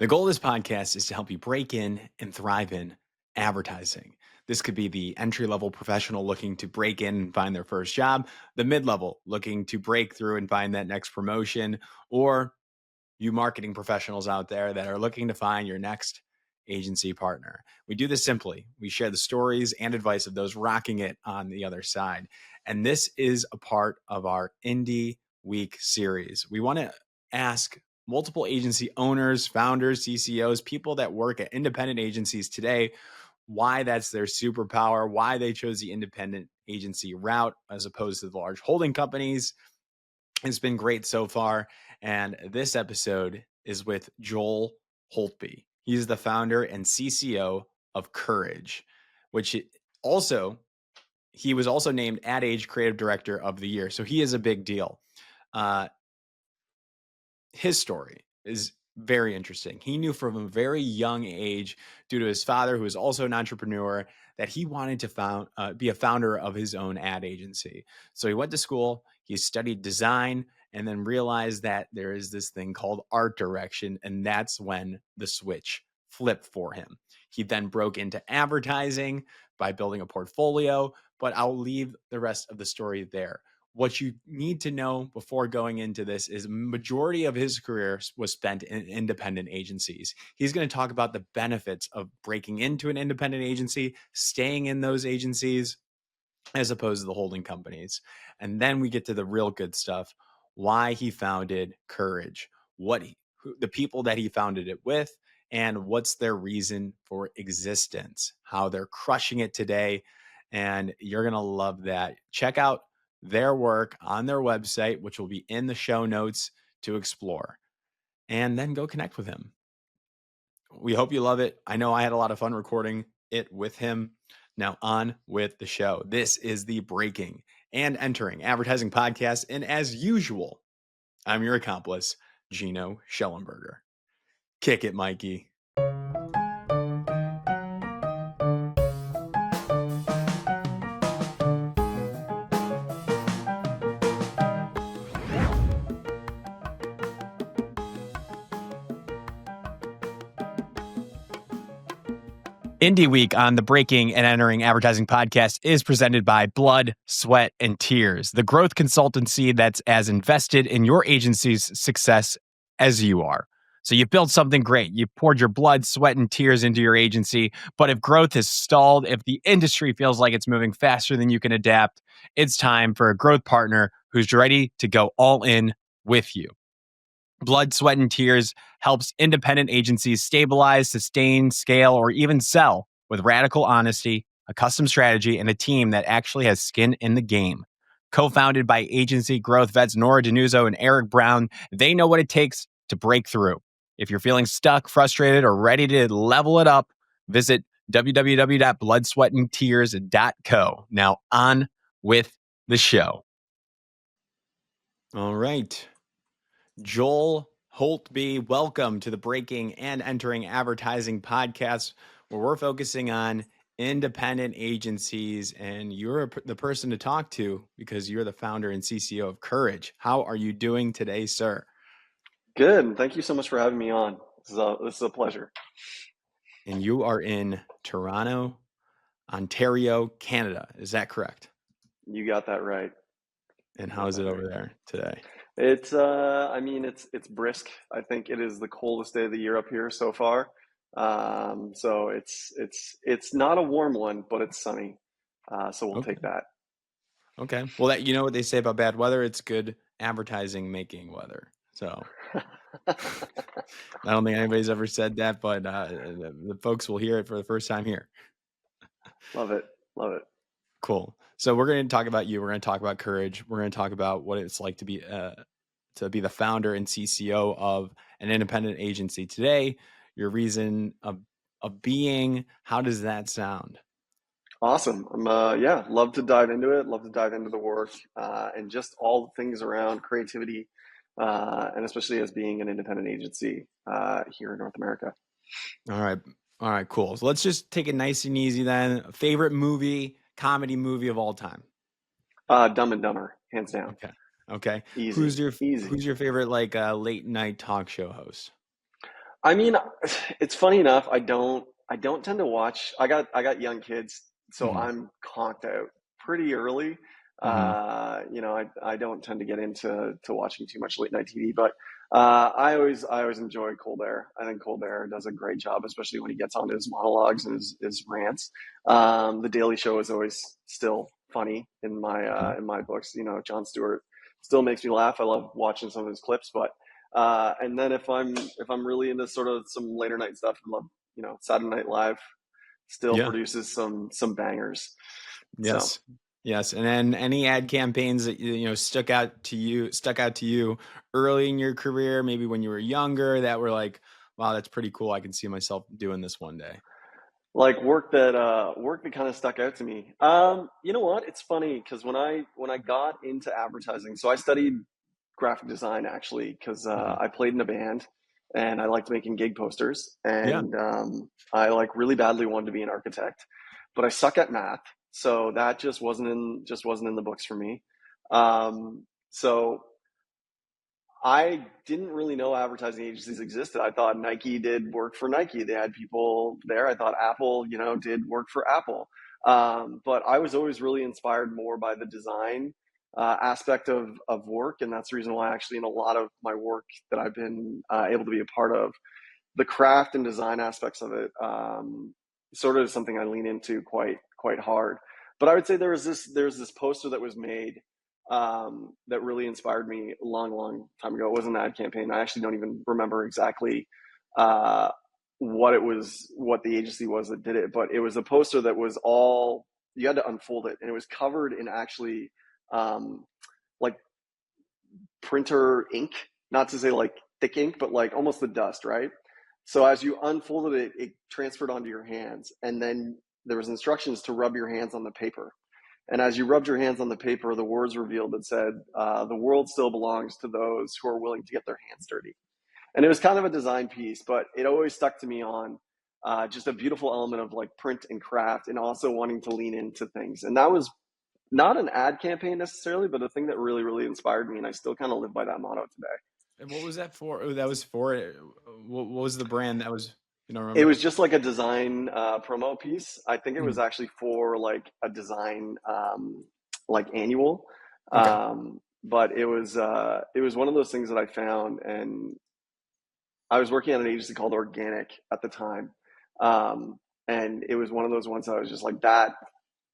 The goal of this podcast is to help you break in and thrive in advertising. This could be the entry level professional looking to break in and find their first job, the mid level looking to break through and find that next promotion, or you marketing professionals out there that are looking to find your next agency partner. We do this simply. We share the stories and advice of those rocking it on the other side. And this is a part of our Indie Week series. We want to ask multiple agency owners, founders, CCOs, people that work at independent agencies today, why that's their superpower, why they chose the independent agency route as opposed to the large holding companies. It's been great so far. And this episode is with Joel Holtby. He's the founder and CCO of Courage, which also, he was also named Ad Age Creative Director of the Year. So he is a big deal. His story is very interesting. He knew from a very young age, due to his father, who was also an entrepreneur, that he wanted to be a founder of his own ad agency. So he went to school, he studied design, and then realized that there is this thing called art direction. And that's when the switch flipped for him. He then broke into advertising by building a portfolio, but I'll leave the rest of the story there. What you need to know before going into this is majority of his career was spent in independent agencies. He's going to talk about the benefits of breaking into an independent agency, staying in those agencies, as opposed to the holding companies. And then we get to the real good stuff, why he founded Courage, the people that he founded it with, and what's their reason for existence, how they're crushing it today. And you're going to love that. Check out their work on their website, which will be in the show notes to explore, and then go connect with him. We hope you love it. I know I had a lot of fun recording it with him. Now on with the show. This is the Breaking and Entering Advertising Podcast. And as usual, I'm your accomplice, Gino Schellenberger. Kick it, Mikey. Indie Week on the Breaking and Entering Advertising Podcast is presented by Blood, Sweat, and Tears, the growth consultancy that's as invested in your agency's success as you are. So you've built something great. You've poured your blood, sweat, and tears into your agency. But if growth has stalled, if the industry feels like it's moving faster than you can adapt, it's time for a growth partner who's ready to go all in with you. Blood, Sweat, and Tears helps independent agencies stabilize, sustain, scale, or even sell with radical honesty, a custom strategy, and a team that actually has skin in the game. Co-founded by agency growth vets Nora Denuzzo and Eric Brown, they know what it takes to break through. If you're feeling stuck, frustrated, or ready to level it up, visit www.bloodsweatandtears.co. Now on with the show. All right. Joel Holtby, welcome to the Breaking and Entering Advertising Podcast, where we're focusing on independent agencies, and you're the person to talk to because you're the founder and CCO of Courage. How are you doing today, sir? Good. Thank you so much for having me on. This is a pleasure. And you are in Toronto, Ontario, Canada. Is that correct? You got that right. And how is it over there today? It's it's brisk. I think it is the coldest day of the year up here so far. So it's not a warm one, but it's sunny. So we'll take that. Okay. Well, you know what they say about bad weather? It's good advertising making weather. So I don't think anybody's ever said that, but the folks will hear it for the first time here. Love it. Love it. Cool. So we're going to talk about you. We're going to talk about Courage. We're going to talk about what it's like to be the founder and CCO of an independent agency today. Your reason of being. How does that sound? Awesome. Love to dive into it. Love to dive into the work and just all the things around creativity, and especially as being an independent agency here in North America. All right, cool. So let's just take it nice and easy then. Favorite comedy movie of all time? Dumb and Dumber, hands down. Okay. Easy. Who's your favorite late night talk show host? I mean, it's funny enough. I don't tend to watch. I got young kids, so Hmm. I'm conked out pretty early. Hmm. I don't tend to get into watching too much late night TV, but I always enjoy Colbert. I think Colbert does a great job, especially when he gets onto his monologues and his rants. The Daily Show is always still funny Hmm. in my books. Jon Stewart still makes me laugh. I love watching some of his clips, but and then if I'm really into sort of some later night stuff, I love Saturday Night Live still Yeah. produces some bangers. So Yes. Yes. And then any ad campaigns that stuck out to you early in your career, maybe when you were younger, that were like, wow, that's pretty cool. I can see myself doing this one day. like work that kind of stuck out to me. You know what? It's funny because when I got into advertising, so I studied graphic design actually because Hmm. I played in a band and I liked making gig posters Yeah. and I like really badly wanted to be an architect, but I suck at math, so that just wasn't in the books for me. So I didn't really know advertising agencies existed. I thought Nike did work for Nike. They had people there. I thought Apple, did work for Apple. But I was always really inspired more by the design aspect of work. And that's the reason why actually in a lot of my work that I've been able to be a part of, the craft and design aspects of it sort of is something I lean into quite hard. But I would say there's this poster that was made that really inspired me a long time ago. It was an ad campaign. I actually don't even remember exactly uh, what the agency was that did it, but it was a poster that was all you had to unfold it, and it was covered in actually like printer ink, not to say like thick ink, but like almost the dust, right? So as you unfolded it, it transferred onto your hands, and then there was instructions to rub your hands on the paper. And as you rubbed your hands on the paper, the words revealed that said, "The world still belongs to those who are willing to get their hands dirty." And it was kind of a design piece, but it always stuck to me on just a beautiful element of like print and craft, and also wanting to lean into things. And that was not an ad campaign necessarily, but a thing that really, really inspired me. And I still kind of live by that motto today. And what was that for? Oh, that was for what was the brand that was, you don't It remember? was just like a design promo piece. I think it was Mhm. actually for like a design like annual, Okay. but it was one of those things that I found, and I was working at an agency called Organic at the time, um, and it was one of those ones that I was just like that.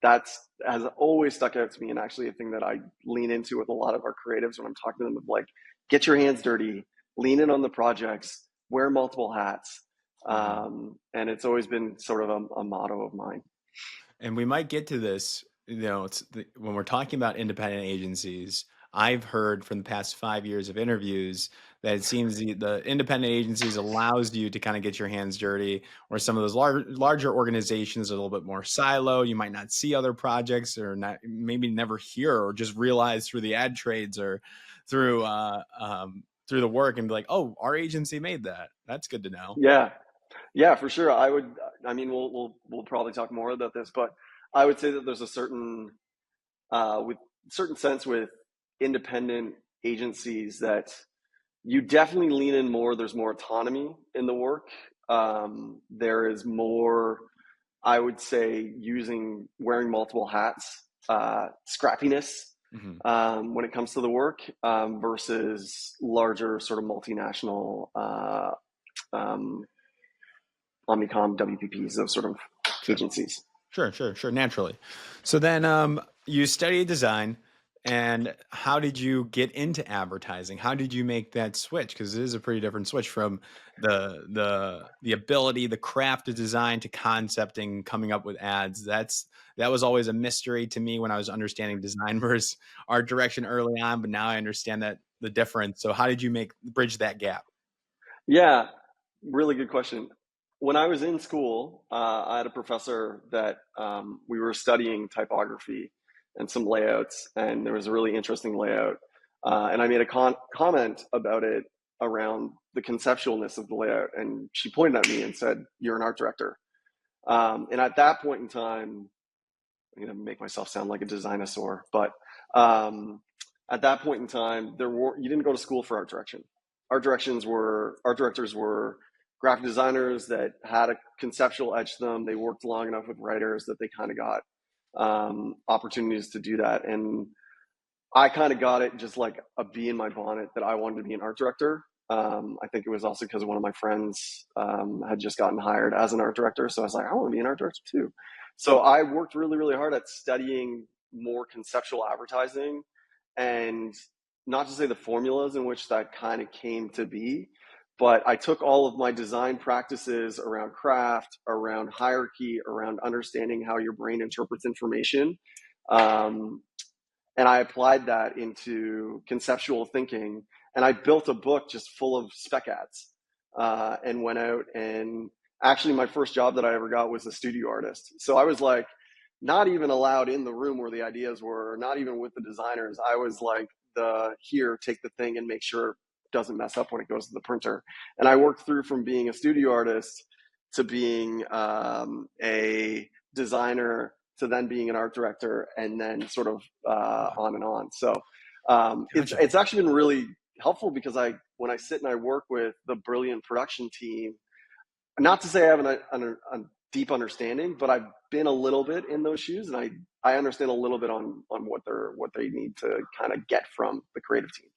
That's has always stuck out to me, and actually a thing that I lean into with a lot of our creatives when I'm talking to them of like, get your hands dirty, lean in on the projects, wear multiple hats, Mhm. and it's always been sort of a motto of mine. And we might get to this, when we're talking about independent agencies. I've heard from the past 5 years of interviews that it seems the independent agencies allows you to kind of get your hands dirty, or some of those larger organizations are a little bit more silo. You might not see other projects, or not, maybe never hear, or just realize through the ad trades, or through the work, and be like, oh, our agency made that. That's good to know. Yeah, yeah, for sure. I would. I mean, we'll probably talk more about this, but I would say that there's a with certain sense with independent agencies that you definitely lean in more. There's more autonomy in the work. There is more, I would say, wearing multiple hats, scrappiness Hmm. when it comes to the work versus larger sort of multinational um, Omnicom, WPPs, those sort of Sure. agencies. Sure. Naturally. So then, you studied design, and how did you get into advertising? How did you make that switch? Because it is a pretty different switch from the ability, the craft of design, to concepting, coming up with ads. That was always a mystery to me when I was understanding design versus art direction early on, but now I understand that the difference. So how did you make bridge that gap? Yeah, really good question. When I was in school, I had a professor that we were studying typography and some layouts, and there was a really interesting layout. And I made a comment about it around the conceptualness of the layout, and she pointed at me and said, "You're an art director." And at that point in time, I'm going to make myself sound like a dinosaur, but um, at that point in time, you didn't go to school for art direction. Art directors were graphic designers that had a conceptual edge to them. They worked long enough with writers that they kind of got opportunities to do that. And I kind of got it just like a bee in my bonnet that I wanted to be an art director. I think it was also because one of my friends had just gotten hired as an art director. So I was like, I want to be an art director too. So I worked really, really hard at studying more conceptual advertising, and not to say the formulas in which that kind of came to be, but I took all of my design practices around craft, around hierarchy, around understanding how your brain interprets information. Um, and I applied that into conceptual thinking. And I built a book just full of spec ads, and went out, and actually my first job that I ever got was a studio artist. So I was like not even allowed in the room where the ideas were, not even with the designers. I was like the here, take the thing and make sure it doesn't mess up when it goes to the printer. And I worked through from being a studio artist to being a designer to then being an art director, and then sort of on and on. So Gotcha. it's actually been really helpful because when I sit and I work with the brilliant production team, not to say I have a deep understanding, but I've been a little bit in those shoes, and I understand a little bit on what they need to kind of get from the creative team.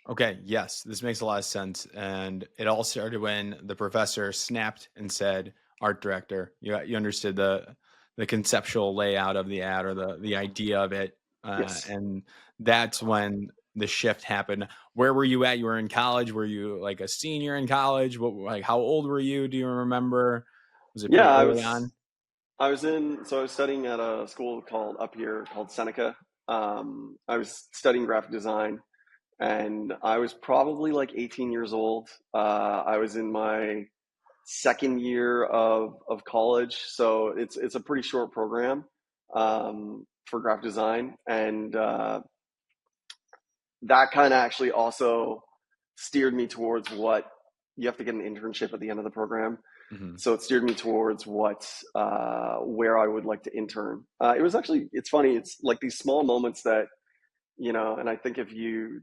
Okay, yes, this makes a lot of sense. And it all started when the professor snapped and said, "Art director." You understood the conceptual layout of the ad, or the idea of it, Yes. and that's when the shift happened. Where were you at? You were in college. Were you like a senior in college? What, like, how old were you? Do you remember? Was it Yeah, pretty early on? I was studying at a school called up here called Seneca. I was studying graphic design, and I was probably like 18 years old. I was in my second year of college, so it's a pretty short program for graphic design, and that kind of actually also steered me towards what you have to get an internship at the end of the program. Hmm. So it steered me towards what where I would like to intern. It was actually, it's funny. It's like these small moments that, and I think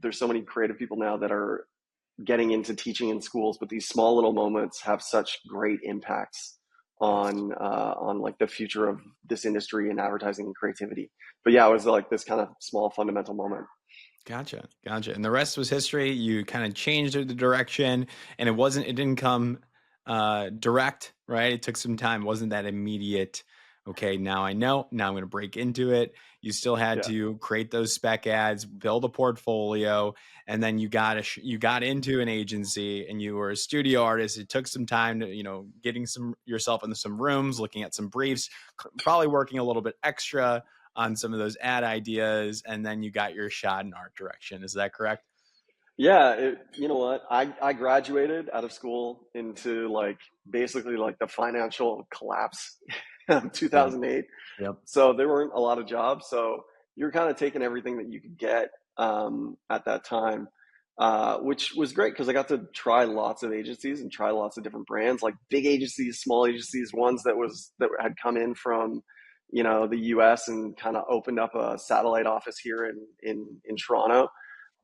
there's so many creative people now that are getting into teaching in schools, but these small little moments have such great impacts Yes. on like the future of this industry and advertising and creativity. But yeah, it was like this kind of small fundamental moment. Gotcha, gotcha. And the rest was history. You kind of changed the direction, and it didn't come direct, right? It took some time. It wasn't that immediate. Okay, now I know. Now I'm going to break into it. You still had Yeah. to create those spec ads, build a portfolio, and then you got into an agency, and you were a studio artist. It took some time to, getting some yourself into some rooms, looking at some briefs, probably working a little bit extra on some of those ad ideas, and then you got your shot in art direction. Is that correct? Yeah, you know what? I graduated out of school into like basically like the financial collapse of Yep. 2008. Yep. So there weren't a lot of jobs. So you're kind of taking everything that you could get at that time, which was great because I got to try lots of agencies and try lots of different brands, like big agencies, small agencies, ones that had come in from, the U.S. and kind of opened up a satellite office here in Toronto.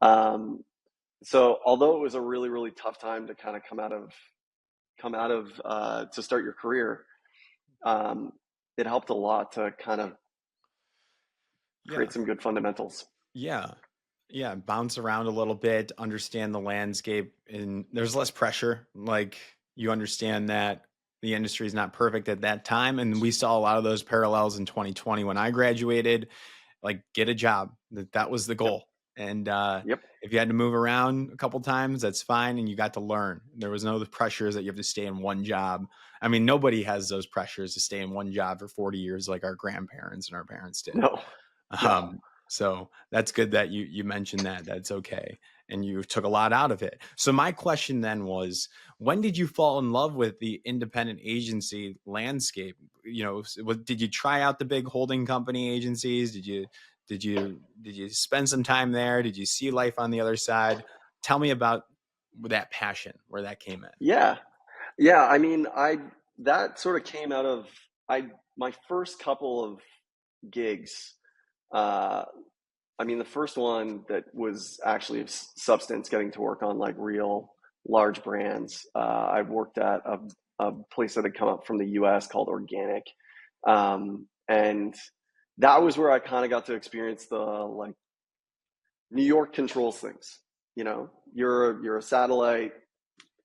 Um, so although it was a really, really tough time to kind of come out of to start your career, um, it helped a lot to kind of Yeah. create some good fundamentals. Yeah. Yeah. Bounce around a little bit, understand the landscape, and there's less pressure. Like, you understand that the industry is not perfect at that time. And we saw a lot of those parallels in 2020 when I graduated. Like, get a job. That was the Yep. goal. And Yep. if you had to move around a couple times, that's fine. And you got to learn. There was no pressures that you have to stay in one job. I mean, nobody has those pressures to stay in one job for 40 years like our grandparents and our parents did. No. No. So that's good that you mentioned that. That's okay. And you took a lot out of it. So my question then was, when did you fall in love with the independent agency landscape? Did you try out the big holding company agencies? Did you spend some time there? Did you see life on the other side? Tell me about that passion, where that came in. Yeah. Yeah. I mean, that sort of came out of my first couple of gigs. Uh, I mean, the first one that was actually of substance, getting to work on like real large brands. I worked at a place that had come up from the US called Organic. And that was where I kind of got to experience the like New York controls things. You know, you're a satellite.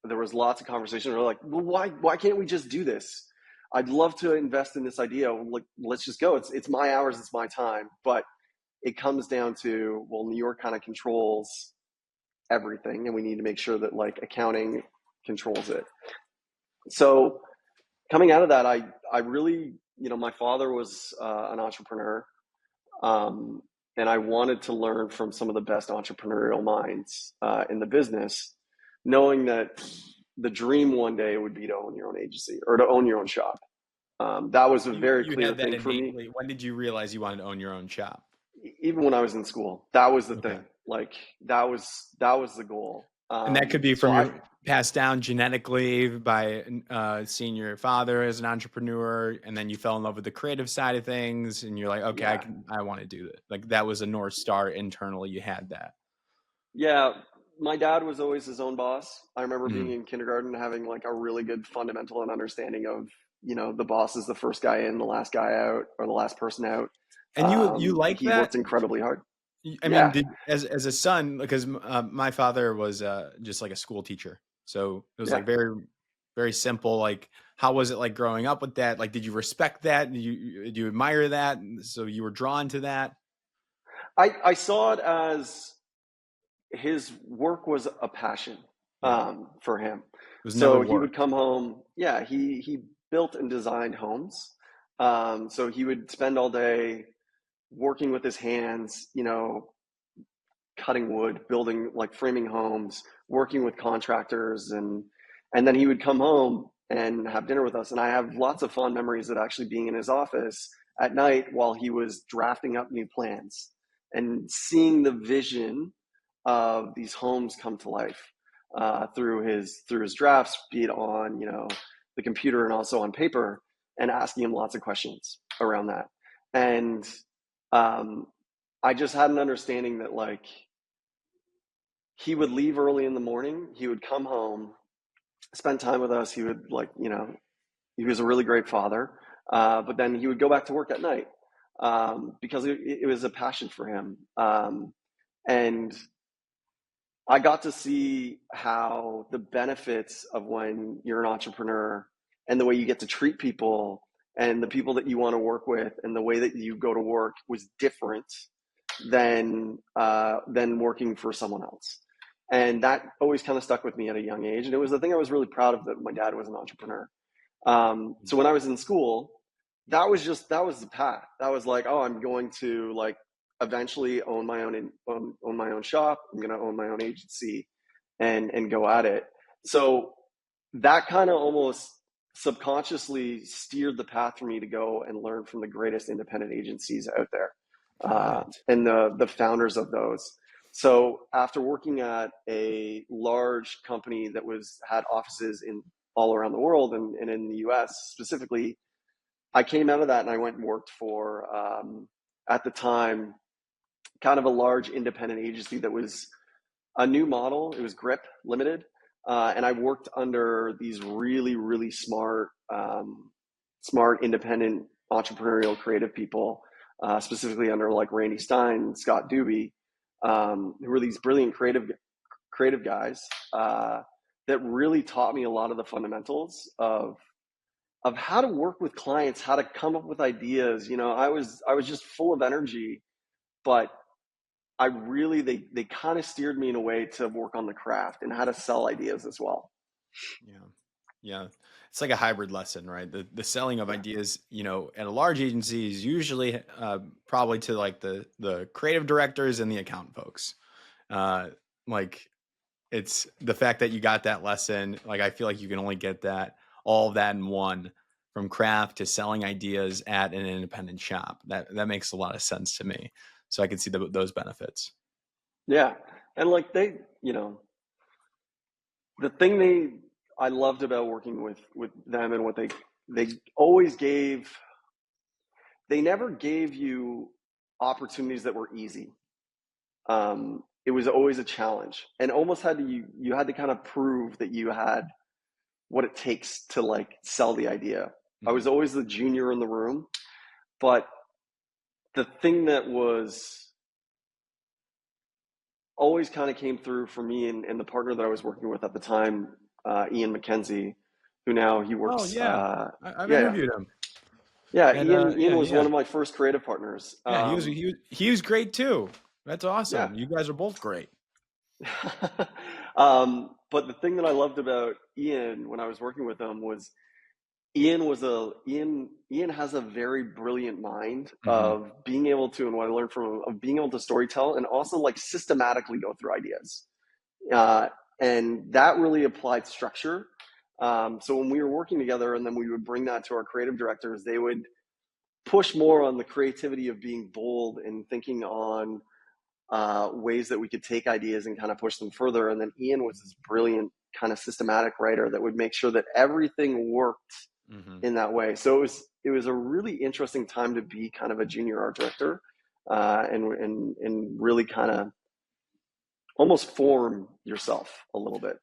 There was lots of conversation. We're like, well, why can't we just do this? I'd love to invest in this idea. Like, let's just go. It's my hours, it's my time. But it comes down to, well, New York kind of controls everything, and we need to make sure that like accounting controls it. So coming out of that, I really, you know, my father was an entrepreneur, um, and I wanted to learn from some of the best entrepreneurial minds in the business, knowing that the dream one day would be to own your own agency or to own your own shop. That was a very You clear had that thing for me. innately. When did you realize you wanted to own your own shop? Even when I was in school, that was the Okay. thing. Like that was the goal. And that could be So from I your passed down genetically by seeing your father as an entrepreneur, and then you fell in love with the creative side of things, and you're like, okay, yeah, I want to do it. Like that was a North Star internally. You had that. yeah. My dad was always his own boss. I remember being Mm. in kindergarten having like a really good fundamental and understanding of, you know, the boss is the first guy in, the last guy out, or the last person out. And you like He that? worked incredibly hard. I mean, Yeah, did as a son, because my father was just like a school teacher, so it was yeah. like very very simple. Like, how was it like growing up with that? Like, did you respect that? Did you admire that? And so you were drawn to that? I saw it as his work was a passion Yeah, it for him. was never So he would work. come home. Yeah, he built and designed homes. So he would spend all day working with his hands, you know, cutting wood, building like framing homes, working with contractors, and then he would come home and have dinner with us. And I have lots of fond memories of actually being in his office at night while he was drafting up new plans and seeing the vision of these homes come to life through his drafts, be it on, you know, the computer and also on paper, and asking him lots of questions around that. And um, I just had an understanding that like he would leave early in the morning, he would come home, spend time with us. He would like, you know, he was a really great father, but then he would go back to work at night because it was a passion for him. And I got to see how the benefits of when you're an entrepreneur and the way you get to treat people and the people that you want to work with and the way that you go to work was different than working for someone else. And that always kind of stuck with me at a young age. And it was the thing I was really proud of, that my dad was an entrepreneur. So when I was in school, that was the path. That was like, oh, I'm going to like eventually own my own shop. I'm going to own my own agency, and go at it. So that kind of almost subconsciously steered the path for me to go and learn from the greatest independent agencies out there, Got it. and the founders of those. So after working at a large company that had offices in all around the world and in the US specifically, I came out of that and I went and worked for, at the time, kind of a large independent agency that was a new model. It was Grip Limited. And I worked under these really, really smart, independent, entrepreneurial, creative people, specifically under like Randy Stein and Scott Doobie, who were these brilliant creative guys that really taught me a lot of the fundamentals of how to work with clients, how to come up with ideas. You know, I was just full of energy, but they kind of steered me in a way to work on the craft and how to sell ideas as well. Yeah. Yeah. It's like a hybrid lesson, right? The selling of Yeah. ideas, at a large agency is usually probably to like the creative directors and the account folks. Uh, like it's the fact that you got that lesson. Like I feel like you can only get that all of that in one, from craft to selling ideas at an independent shop. That makes a lot of sense to me. So I can see those benefits. Yeah. And like the thing I loved about working with them and what they always they never gave you opportunities that were easy. it was always a challenge, and almost you had to kind of prove that you had what it takes to like sell the idea. I Hmm. was always the junior in the room, but the thing that was always kind of came through for me and the partner that I was working with at the time, Ian McKenzie, who now he Oh works. yeah, I've Yeah, yeah, interviewed him, yeah. and Ian yeah, was yeah, one of my first creative partners. yeah. He was great too. That's Yeah. awesome. You guys are both great. But the thing that I loved about Ian when I was working with him was Ian has a very brilliant mind Hmm. of being able to, and what I learned from him, of being able to storytell and also like systematically go through ideas. Uh, and that really applied structure. So when we were working together and then we would bring that to our creative directors, they would push more on the creativity of being bold and thinking on ways that we could take ideas and kind of push them further. And then Ian was this brilliant kind of systematic writer that would make sure that everything worked Hmm. in that way. So it was a really interesting time to be kind of a junior art director, and really kind of almost form yourself a little bit.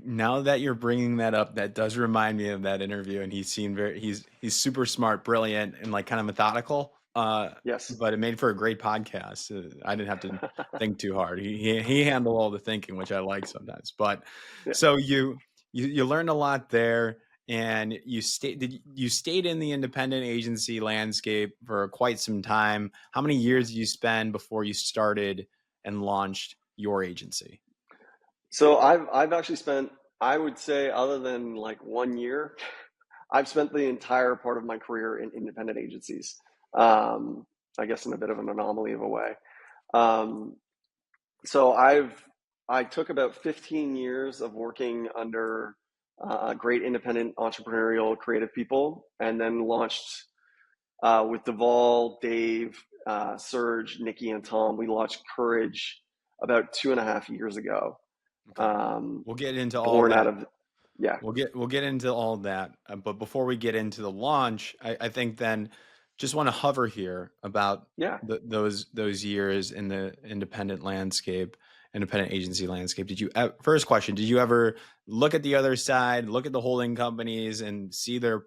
Now that you're bringing that up, that does remind me of that interview. And he's super smart, brilliant, and like kind of methodical. Yes. But it made for a great podcast. I didn't have to think too hard. He handled all the thinking, which I like sometimes. But Yeah. so you learned a lot there, and you stayed in the independent agency landscape for quite some time. How many years did you spend before you started and launched your agency? So I've actually spent, I would say, other than like 1 year, I've spent the entire part of my career in independent agencies. Um, I guess in a bit of an anomaly of a way. Um, so I took about 15 years of working under great independent entrepreneurial creative people, and then launched with Duvall, Dave, Serge, Nikki, and Tom. We launched Courage about 2.5 years ago. Okay. Um, We'll get into all born out that. of, yeah, We'll get into all that. But before we get into the launch, I think then just want to hover here about yeah. those years in the independent agency landscape. First question, did you ever look at the other side, look at the holding companies and see their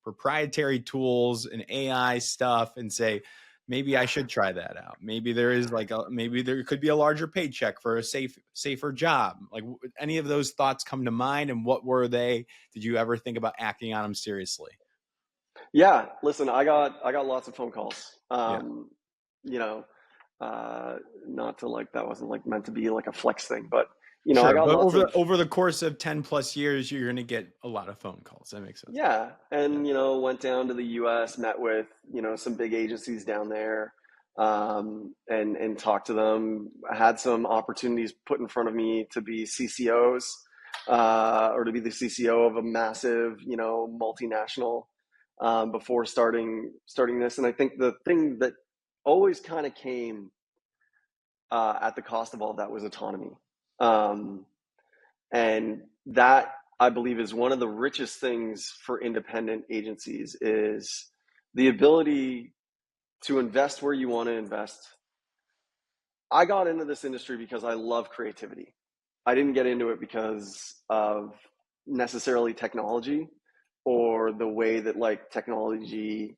proprietary tools and AI stuff and say, maybe I should try that out. Maybe there could be a larger paycheck for a safer job. Like any of those thoughts come to mind, and what were they? Did you ever think about acting on them seriously? Yeah, listen, I got lots of phone calls. Yeah. You know, uh, not to like that wasn't like meant to be like a flex thing, but I Sure, got but lots of, over the course of 10 plus years, you're going to get a lot of phone calls. That makes sense. yeah, Yeah. and went down to the U.S., met with some big agencies down there, and talked to them. I had some opportunities put in front of me to be CCOs, or to be the CCO of a massive multinational, before starting this. And I think the thing that always kind of came at the cost of all of that was autonomy. Um, and that, I believe, is one of the richest things for independent agencies is the ability to invest where you want to invest. I got into this industry because I love creativity. I didn't get into it because of necessarily technology or the way that like technology,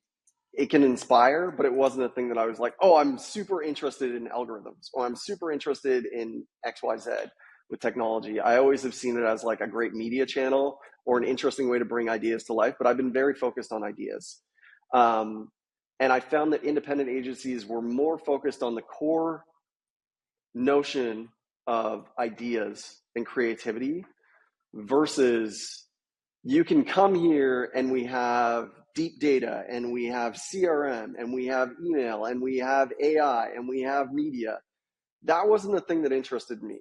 it can inspire, but it wasn't a thing that I was like, oh, I'm super interested in algorithms or I'm super interested in XYZ with technology. I always have seen it as like a great media channel or an Mhm. interesting way to bring ideas to life, but I've been very focused on ideas. Um, and I found that independent agencies were more focused on the core notion of ideas and creativity versus you can come here and we have deep data and we have CRM and we have email and we have AI and we have media. That wasn't the thing that interested me.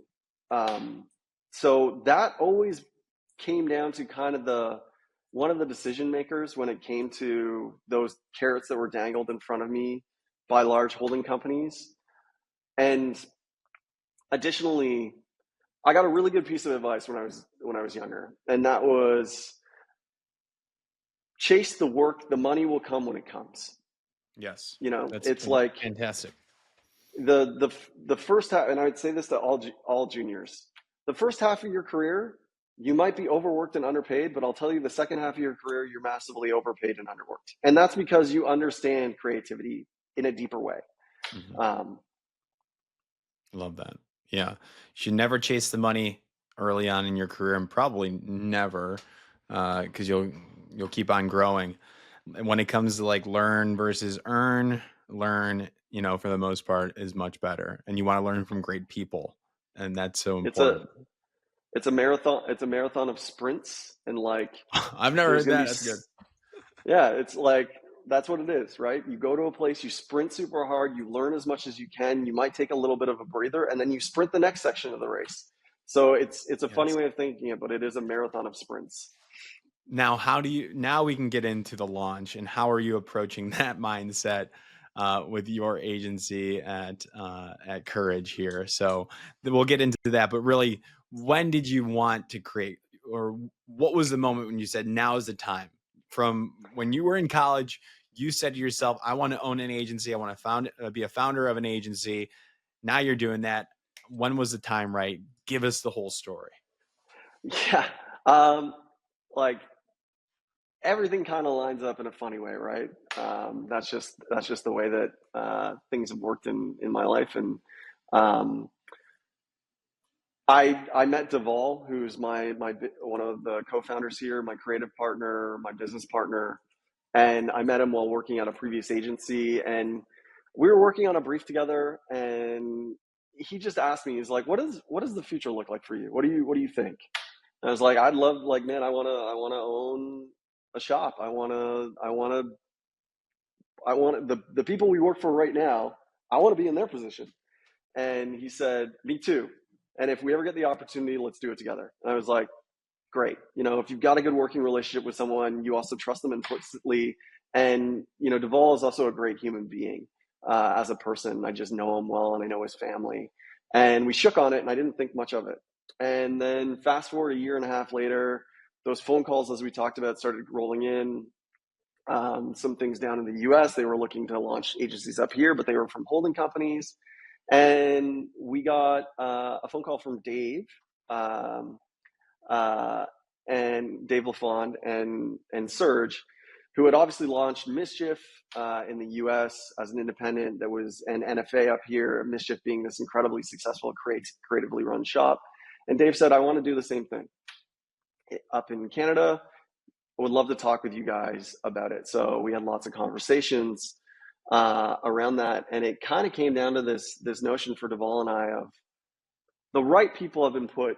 So that always came down to kind of the one of the decision makers when it came to those carrots that were dangled in front of me by large holding companies. And additionally, I got a really good piece of advice when I was younger, and that was chase the work. The money will come when it comes. Yes, It's like fantastic. The first half, and I would say this to all juniors, the first half of your career, you might be overworked and underpaid, but I'll tell you, the second half of your career, you're massively overpaid and underworked, and that's because you understand creativity in a deeper way. Mhm. Um, Love that. Yeah. You should never chase the money early on in your career, and probably never, because you'll keep on growing. And when it comes to like learn versus earn, learn, for the most part is much better. And you want to learn from great people. And that's so it's a important. it's a marathon. It's a marathon of sprints, and like I've never there's heard gonna be that. That's good. yeah, it's like that's what it is, right? You go to a place, you sprint super hard, you learn as much as you can. You might take a little bit of a breather, and then you sprint the next section of the race. So it's a funny Yes. way of thinking it, but it is a marathon of sprints. Now, now we can get into the launch, and how are you approaching that mindset with your agency at Courage here? So we'll get into that, but really, when did you want to create, or what was the moment when you said now is the time? From when you were in college, you said to yourself, "I want to own an agency. I want to be a founder of an agency." Now you're doing that. When was the time right? Give us the whole story. Yeah, um, like everything kind of lines up in a funny way, right? That's just the way that things have worked in my life, and um, I met Deval, who's my one of the co-founders here, my creative partner, my business partner, and I met him while working at a previous agency, and we were working on a brief together, and he just asked me, he's like, what does the future look like for you? What do you think? And I was like, I'd love, like, man, I wanna own a shop. I want the people we work for right now. I want to be in their position. And he said, me too. And if we ever get the opportunity, let's do it together. And I was like, great. If you've got a good working relationship with someone, you also trust them implicitly. And, Duvall is also a great human being as a person. I just know him well, and I know his family. And we shook on it, and I didn't think much of it. And then fast forward a year and a half later, those phone calls, as we talked about, started rolling in. Some things down in the US, they were looking to launch agencies up here, but they were from holding companies. And we got a phone call from Dave, um, uh, and Dave LaFond and Serge, who had obviously launched Mischief in the US as an independent that was an NFA up here, Mischief being this incredibly successful creatively run shop. And Dave said, I want to do the same thing up in Canada. I would love to talk with you guys about it. So we had lots of conversations around that, and it kind of came down to this notion for Deval and I of the right people have been put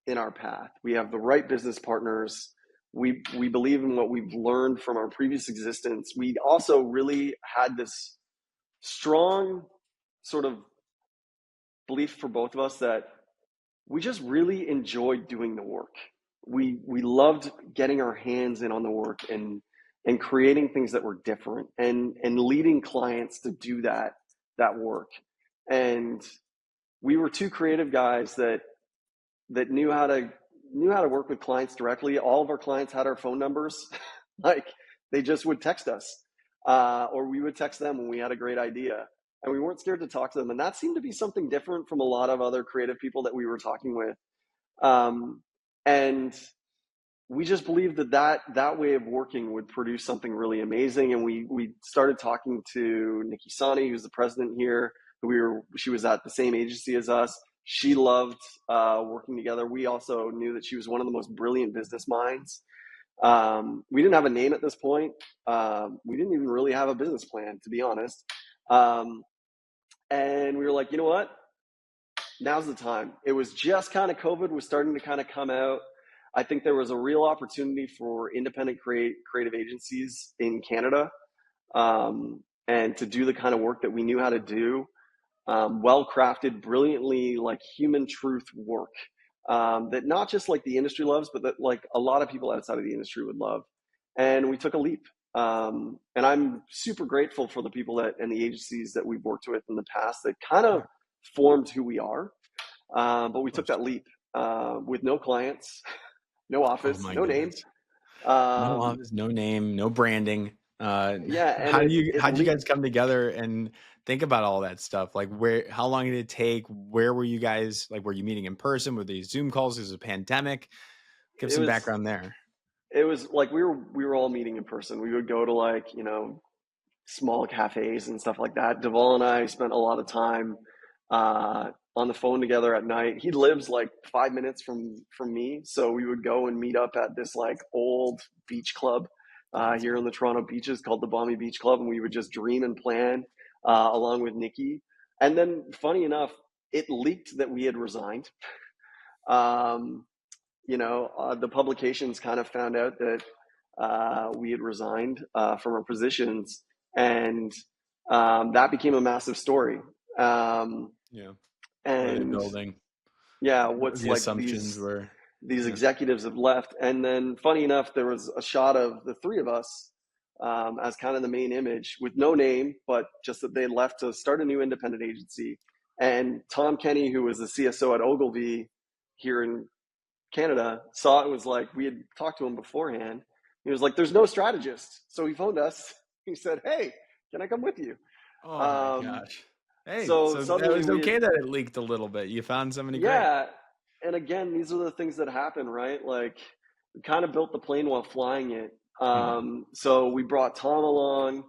in our path. We have the right business partners. We believe in what we've learned from our previous existence. We also really had this strong sort of belief for both of us that we just really enjoyed doing the work. We loved getting our hands in on the work and creating things that were different and leading clients to do that work. And we were two creative guys that knew how to work with clients directly. All of our clients had our phone numbers. Like, they just would text us, or we would text them when we had a great idea, and we weren't scared to talk to them. And that seemed to be something different from a lot of other creative people that we were talking with. And we just believed that way of working would produce something really amazing. And we started talking to Nikki Sani, who's the president here. She was at the same agency as us. She loved working together. We also knew that she was one of the most brilliant business minds. We didn't have a name at this point. We didn't even really have a business plan, to be honest. And we were like, you know what? Now's the time. It was just kind of COVID was starting to kind of come out. I think there was a real opportunity for independent creative agencies in Canada, and to do the kind of work that we knew how to do, well crafted, brilliantly, like human truth work, that not just like the industry loves, but that like a lot of people outside of the industry would love. And we took a leap. And I'm super grateful for the people that and the agencies that we've worked with in the past that kind of Sure. formed who we are. But we Of took course. that leap with no clients, no Oh office, my no name. goodness. No Um, office, no name, no branding. Yeah, and it how'd you leaked. guys come together and think about all that stuff? Like, how long did it take? Where were you guys? Like, were you meeting in person? Were these Zoom calls? Is a pandemic? Give It some was background there. it was like we were all meeting in person. We would go to, like, small cafes and stuff like that. Deval and I spent a lot of time on the phone together at night. He lives like 5 minutes from me, so we would go and meet up at this like old beach club That's here in cool. the Toronto beaches called the Balmy Beach Club, and we would just dream and plan along with Nikki. And then, funny enough, it leaked that we had resigned. Um, the publications kind of found out that we had resigned from our positions, and that became a massive story. Um, Yeah. What are they and building? yeah, What what's the like assumptions these were. these Yeah. executives have left, and then funny enough, there was a shot of the three of us as kind of the main image with no name, but just that they left to start a new independent agency. And Tom Kenny, who was the CSO at Ogilvy here in Canada, saw it, was like, we had talked to him beforehand. He was like, "There's no strategist," so he phoned us. He said, "Hey, can I come with you?" Oh my Um, gosh. Hey, so so that suddenly was we had, okay that it leaked a little bit. You found somebody great. yeah. And again, these are the things that happen, right? Like, we kind of built the plane while flying it. Mhm. So we brought Tom along,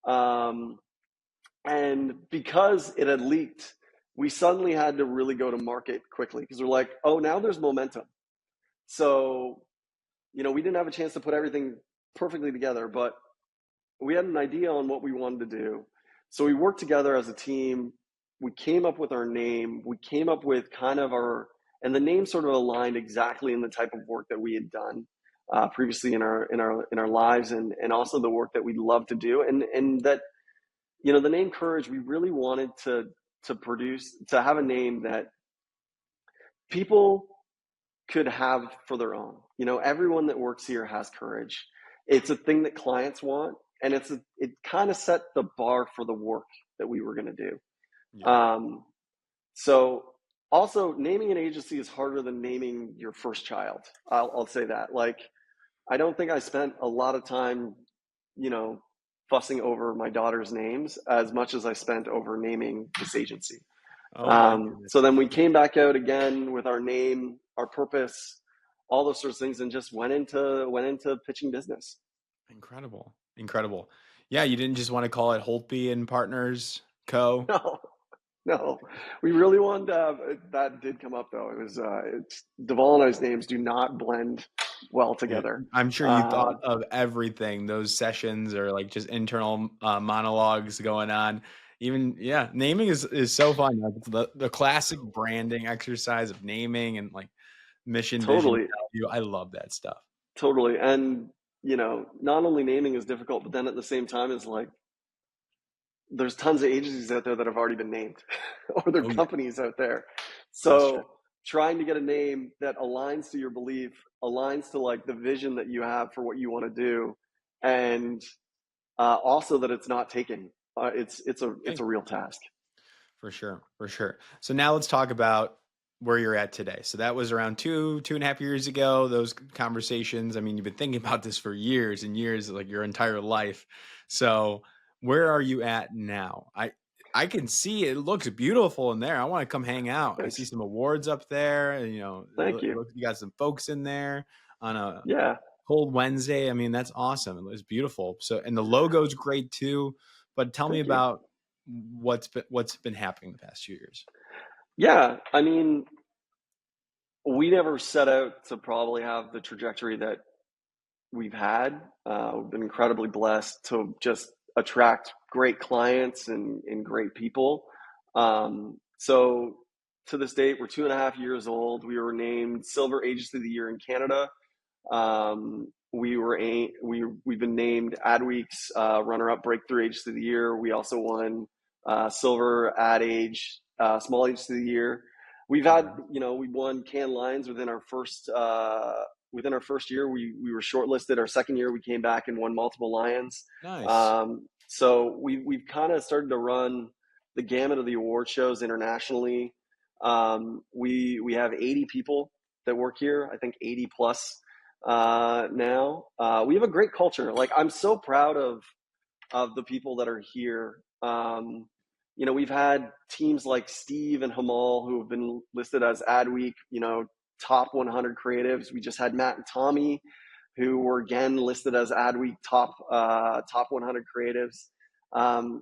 um, and because it had leaked, we suddenly had to really go to market quickly because we're like, oh, now there's momentum. So we didn't have a chance to put everything perfectly together, but we had an idea on what we wanted to do. So we worked together as a team. We came up with our name. We came up with kind of and the name sort of aligned exactly in the type of work that we had done previously in our lives, and also the work that we love to do. And that, the name Courage, we really wanted to have a name that people could have for their own. Everyone that works here has courage. It's a thing that clients want, and it kind of set the bar for the work that we were going to do. Yeah. So also, naming an agency is harder than naming your first child. I'll say that. Like, I don't think I spent a lot of time, you know, fussing over my daughter's names as much as I spent over naming this agency. Oh my goodness. So then we came back out again with our name, our purpose, all those sorts of things, and just went into pitching business. Incredible. Incredible. Yeah, you didn't just want to call it Holtby and Partners Co. No, no, we really wanted to have, that did come up though. It's Deval and I's names do not blend well Yeah, together. I'm sure you Uh, thought of everything. Those sessions are like just internal monologues going on. Even yeah, naming is so fun. Like the classic branding exercise of naming and like mission, vision, totally, value. I love that stuff. totally, and not only naming is difficult, but then at the same time is like, there's tons of agencies out there that have already been named or there are Oh yeah, companies out there. that's true. So trying to get a name that aligns to your belief, aligns to like the vision that you have for what you want to do, and also that it's not taken. It's a real task. For sure, for sure. So now let's talk about where you're at today. So that was around 2.5 years ago. Those conversations. I mean, you've been thinking about this for years and years, like your entire life. So where are you at now? I can see it looks beautiful in there. I want to come hang out. I see Thanks. some awards up there. And, Thank it you. looks you got some folks in there on a Yeah. cold Wednesday. I mean, that's awesome. It was beautiful. So and the logo's great too. But tell me Thank you. about what's been happening the past few years. Yeah. I mean, we never set out to probably have the trajectory that we've had. We've been incredibly blessed to just attract great clients and great people. So to this date, we're 2.5 years old. We were named Silver Agency of the Year in Canada. We've been named Adweek's runner-up Breakthrough Agency of the Year. We also won Silver Ad Age Small Agency of the Year. We've had, Mhm. we won Cannes Lions within our first year. We were shortlisted. Our second year, we came back and won multiple Lions. Nice. So we've kind of started to run the gamut of the award shows internationally. We have 80 people that work here. I think 80 plus now. We have a great culture. Like, I'm so proud of of the people that are here. We've had teams like Steve and Hamal who have been listed as Adweek, top 100 creatives. We just had Matt and Tommy, who were again listed as Adweek top 100 creatives.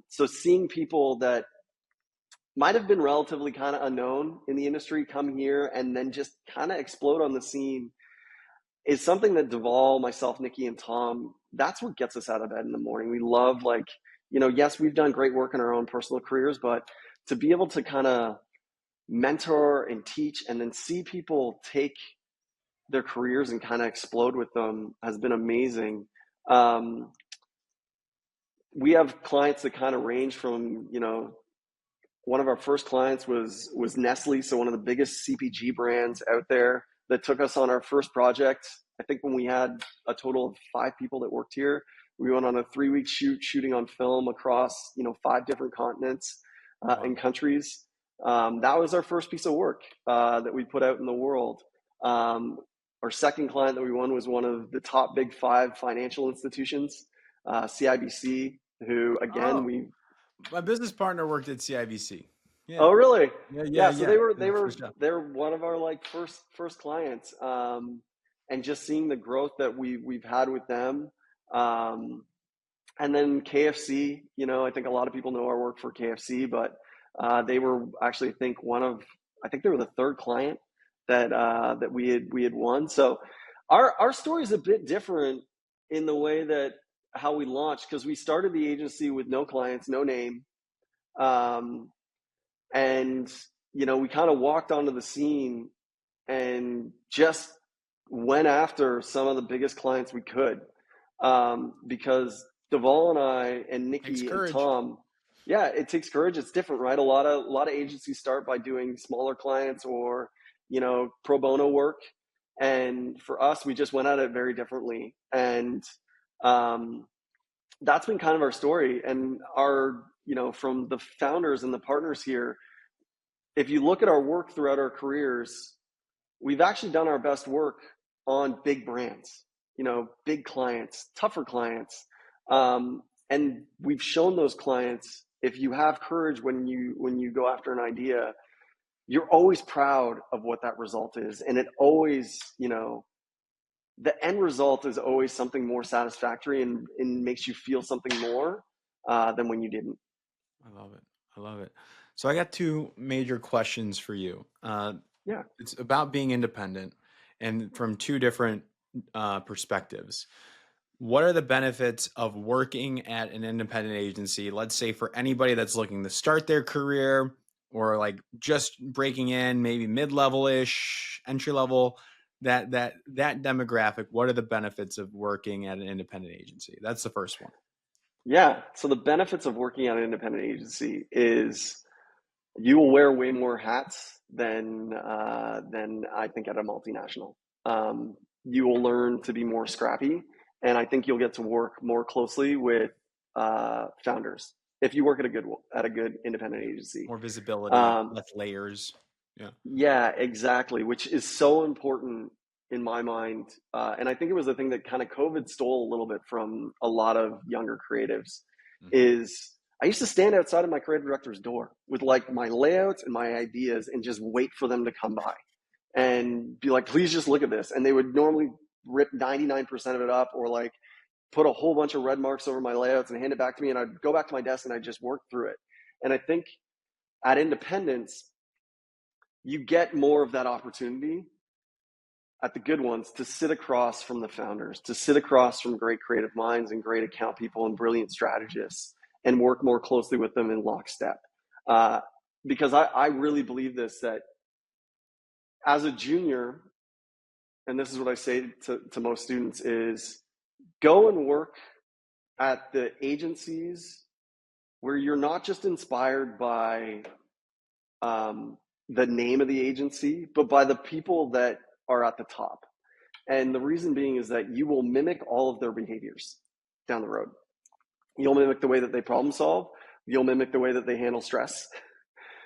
So seeing people that might have been relatively kind of unknown in the industry come here and then just kind of explode on the scene is something that Duvall, myself, Nikki, and Tom, that's what gets us out of bed in the morning. We love, yes, we've done great work in our own personal careers, but to be able to kind of mentor and teach and then see people take their careers and kind of explode with them has been amazing. We have clients that kind of range from, one of our first clients was Nestle, so one of the biggest CPG brands out there, that took us on our first project. I think when we had a total of 5 people that worked here, we went on a 3-week shooting on film across 5 different continents and countries. That was our first piece of work that we put out in the world. Our second client that we won was one of the top big 5 financial institutions, CIBC, who again my business partner worked at CIBC. Yeah. Oh, really? Yeah. So they're one of our first clients, and just seeing the growth that we've had with them, and then KFC. I think a lot of people know our work for KFC, but they were actually, I think they were the third client that we had won. So our story is a bit different in the way that how we launched, because we started the agency with no clients, no name. And, we kind of walked onto the scene and just went after some of the biggest clients we could. Because Deval and I and Nikki and Tom, it takes courage. It's different, right? A lot of agencies start by doing smaller clients or, pro bono work. And for us, we just went at it very differently. And, that's been kind of our story. And our, from the founders and the partners here, if you look at our work throughout our careers, we've actually done our best work on big brands, big clients, tougher clients. And we've shown those clients, if you have courage when you go after an idea, you're always proud of what that result is. And it always, the end result is always something more satisfactory and makes you feel something more than when you didn't. I love it. So I got 2 major questions for you. It's about being independent, and from 2 different perspectives. What are the benefits of working at an independent agency? Let's say for anybody that's looking to start their career, or like just breaking in, maybe mid-level-ish, entry level, that demographic. What are the benefits of working at an independent agency? That's the first one. Yeah. So the benefits of working at an independent agency is you will wear way more hats than I think at a multinational. You will learn to be more scrappy, and I think you'll get to work more closely with founders if you work at a good independent agency. More visibility, less layers. Yeah, exactly. Which is so important in my mind, and I think it was the thing that kind of COVID stole a little bit from a lot of younger creatives. Is I used to stand outside of my creative director's door with my layouts and my ideas and just wait for them to come by and be like, please just look at this. And they would normally rip 99% of it up or put a whole bunch of red marks over my layouts and hand it back to me. And I'd go back to my desk and I'd just work through it. And I think at independence, you get more of that opportunity at the good ones to sit across from the founders, to sit across from great creative minds and great account people and brilliant strategists, and work more closely with them in lockstep. Because I really believe this, that as a junior, and this is what I say to most students, is go and work at the agencies where you're not just inspired by the name of the agency, but by the people that are at the top. And the reason being is that you will mimic all of their behaviors down the road. You'll mimic the way that they problem solve. You'll mimic the way that they handle stress,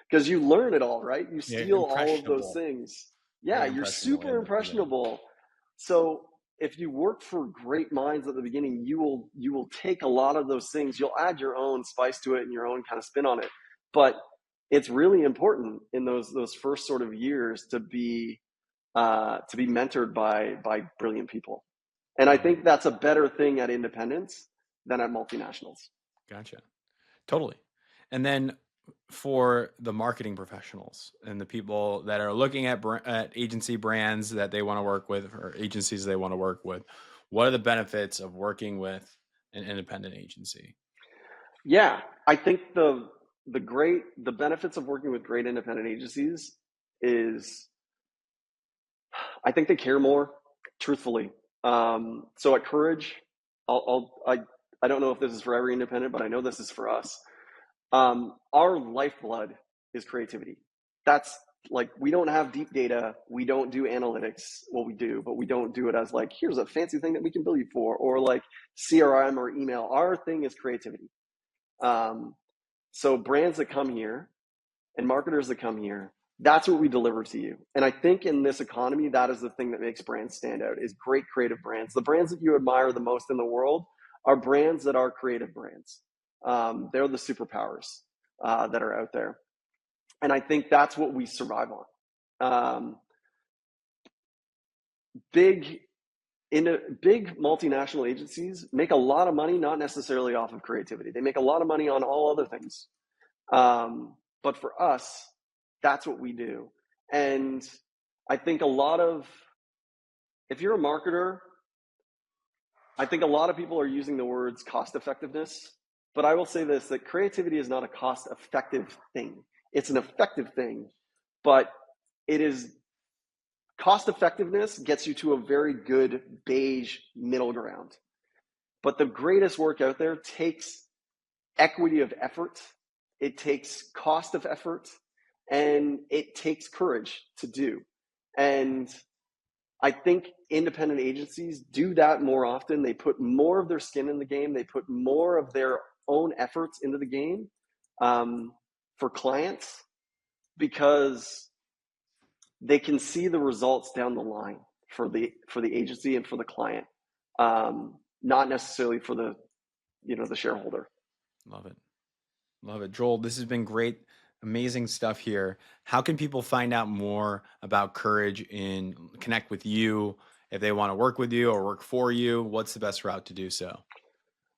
because you learn it all, right? You steal all of those things. Yeah, you're super impressionable. So if you work for great minds at the beginning, you will take a lot of those things. You'll add your own spice to it and your own kind of spin on it. But it's really important in those first sort of years to be mentored by brilliant people. And I Love it. think that's a better thing at independence than at multinationals. Gotcha. Totally. And then for the marketing professionals and the people that are looking at agency brands that they want to work with or agencies they want to work with, what are the benefits of working with an independent agency? Yeah, I think the benefits of working with great independent agencies is I think they care more, truthfully. So at Courage, I don't know if this is for every independent, but I know this is for us. Our lifeblood is creativity. That's like, we don't have deep data. We don't do analytics. Well, we do, but we don't do it as like, here's a fancy thing that we can bill you for, or like CRM or email. Our thing is creativity. So brands that come here and marketers that come here, that's what we deliver to you. And I think in this economy, that is the thing that makes brands stand out, is great creative brands. The brands that you admire the most in the world are brands that are creative brands. They're the superpowers that are out there. And I think that's what we survive on. Big multinational agencies make a lot of money, not necessarily off of creativity. They make a lot of money on all other things. But for us, that's what we do. And I think if you're a marketer, I think a lot of people are using the words cost effectiveness, but I will say this, that creativity is not a cost effective thing. It's an effective thing, but cost effectiveness gets you to a very good beige middle ground. But the greatest work out there takes equity of effort. It takes cost of effort, and it takes courage to do. And I think independent agencies do that more often. They put more of their skin in the game. They put more of their own efforts into the game for clients, because they can see the results down the line for the agency and for the client, not necessarily for the shareholder. Love it. Love it. Joel, this has been great. Amazing stuff here. How can people find out more about Courage and connect with you if they want to work with you or work for you? What's the best route to do so?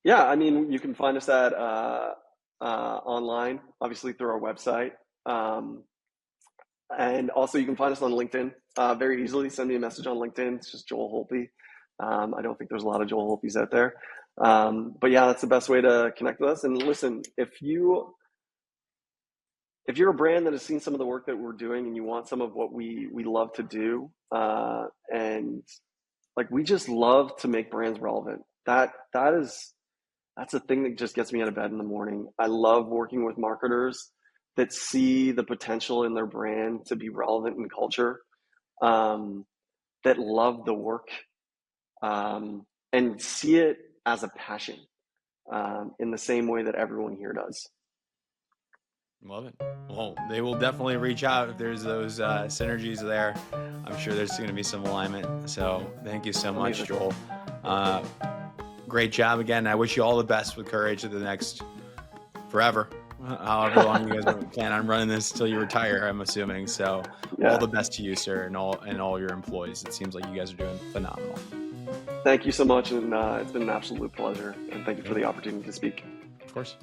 Yeah, I mean, you can find us at online, obviously through our website. And also you can find us on LinkedIn very easily. Send me a message on LinkedIn. It's just Joel Holtby. I don't think there's a lot of Joel Holtbys out there. But yeah, that's the best way to connect with us. And listen, if you're a brand that has seen some of the work that we're doing and you want some of what we love to do, and like, we just love to make brands relevant. That's a thing that just gets me out of bed in the morning. I love working with marketers that see the potential in their brand to be relevant in culture, that love the work, and see it as a passion, in the same way that everyone here does. Love it. Well, they will definitely reach out if there's those synergies there. I'm sure there's going to be some alignment. So thank you so much, Amazing. Joel. Great job again. I wish you all the best with Courage to the next forever, however long you guys plan on running this till you retire, I'm assuming. So Yeah. all the best to you, sir, and all your employees. It seems like you guys are doing phenomenal. Thank you so much. And it's been an absolute pleasure. And thank you for the opportunity to speak. Of course.